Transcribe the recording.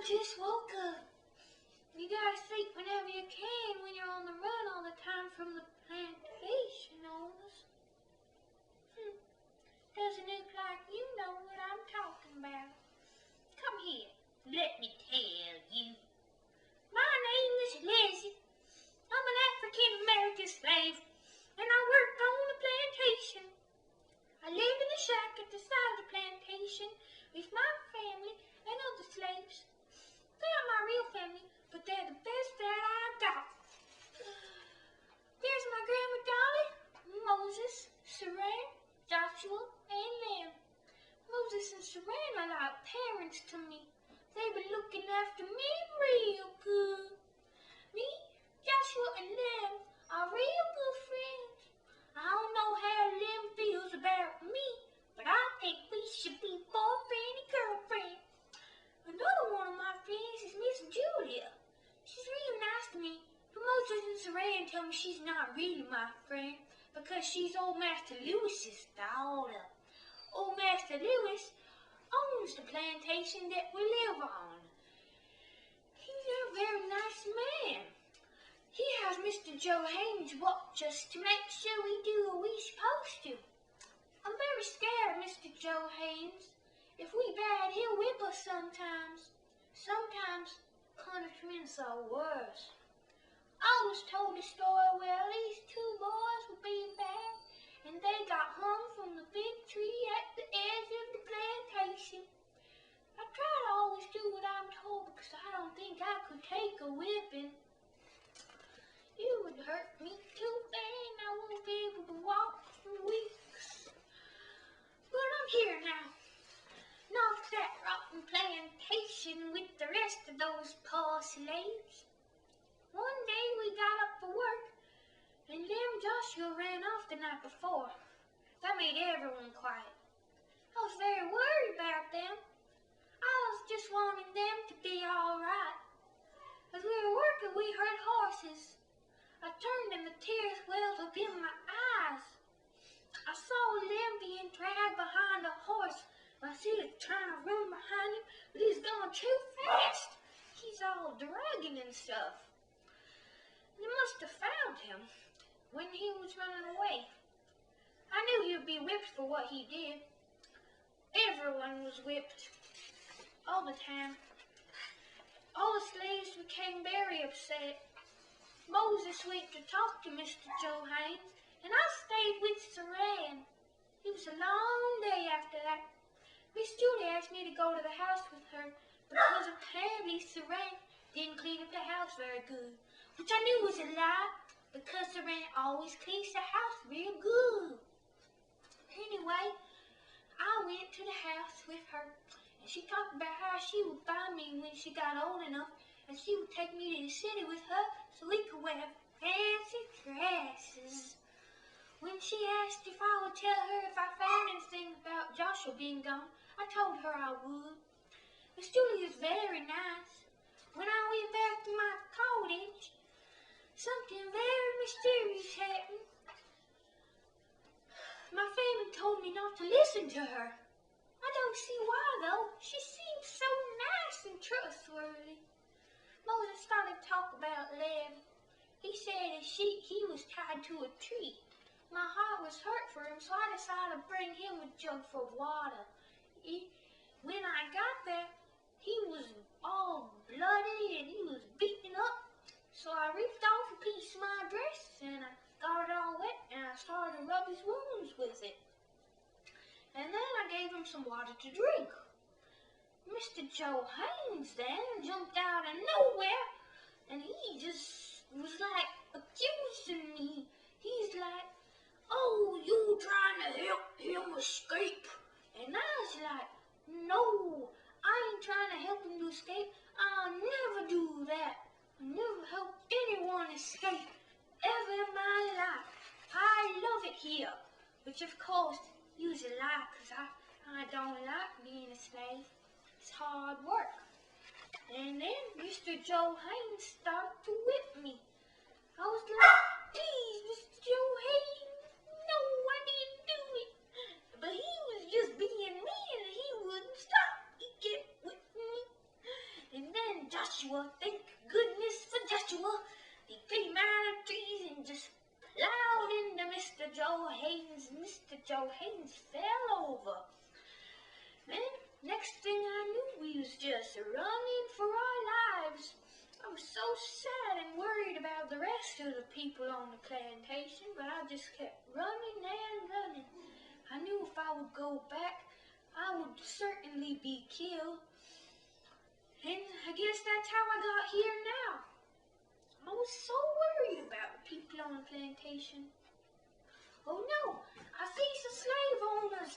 just woke up. You gotta sleep whenever you can when you're on the run all the time from the plantation owners. Doesn't look like you know what I'm talking about. Come here, let me tell you. My name is Lizzy. I'm an African-American slave, and I worked on the plantation. I lived in a shack at the side of the plantation with my family and other slaves. They are my real family, but they're the best that I got. There's my grandma Dolly, Moses, Saran, Joshua, and Lamb. Moses and Saran are like parents to me. They've been looking after me real good. Me, Joshua, and Lamb are real good friends. I don't know how Lamb feels about me, but I think we should be boyfriend and girlfriend. Another one of my friends is Miss Julia. She's real nice to me, but Moses and Saran tell me she's not really my friend because she's old Master Lewis's daughter. Old Master Lewis owns the plantation that we live on. He's a very nice man. He has Mr. Joe Haynes watch us to make sure we do what we're supposed to. I'm very scared of Mr. Joe Haynes. If we bad, he'll whip us sometimes. Sometimes punishments are worse. I was told a story where these two boys were being bad, and they got hung from the big tree at the edge of the plantation. I try to always do what I'm told because I don't think I could take a whipping. It would hurt me too bad and I won't be able to walk for weeks. But I'm here now. Not that rotten plantation with the rest of those poor slaves. One day we got up for work and them Joshua ran off the night before. That made everyone quiet. I was very worried about them. I was just wanting them to be all right. As we were working, we heard horses. I turned and the tears welled up in my eyes. I saw Lem being dragged behind a horse. I see him trying to run behind him, but he's going too fast. He's all dragging and stuff. They must have found him when he was running away. I knew he would be whipped for what he did. Everyone was whipped. All the time. All the slaves became very upset. Moses went to talk to Mr. Joe Haynes, and I stayed with Saran. It was a long day after that. Miss Julie asked me to go to the house with her because apparently Saran didn't clean up the house very good, which I knew was a lie because Saran always cleans the house real good. Anyway, I went to the house with her, and she talked about how she would buy me when she got old enough, and she would take me to the city with her so we could wear fancy dresses. When she asked if I would tell her if I found anything about Joshua being gone, I told her I would. Miss Julie is very nice. When I went back to my cottage, something very mysterious happened. My family told me not to listen to her. I don't see why though. She seems so nice and trustworthy. Moses started to talk about Lem. He said he was tied to a tree. My heart was hurt for him, so I decided to bring him a jug full of water. When I got there, he was all bloody and he was beaten up. So I ripped off a piece of my dress and I got it all wet and I started to rub his wounds with it. And then I gave him some water to drink. Mr. Joe Haynes then jumped out of nowhere and he just was like accusing me. He's like, "Oh, you trying to help him escape?" And I was like, "No, I ain't trying to help him to escape. I'll never do that. I never help anyone escape ever in my life. I love it here." Which of course was a lie because I don't like being a slave. It's hard work. And then Mr. Joe Haynes started to whip me. I was like, "Please, Mr. Joe Haynes, no, I didn't do it." But he was just being mean and he wouldn't stop. He kept whipping me. And then us running for our lives. I was so sad and worried about the rest of the people on the plantation, but I just kept running and running. I knew if I would go back, I would certainly be killed. And I guess that's how I got here now. I was so worried about the people on the plantation. Oh no, I see some slave owners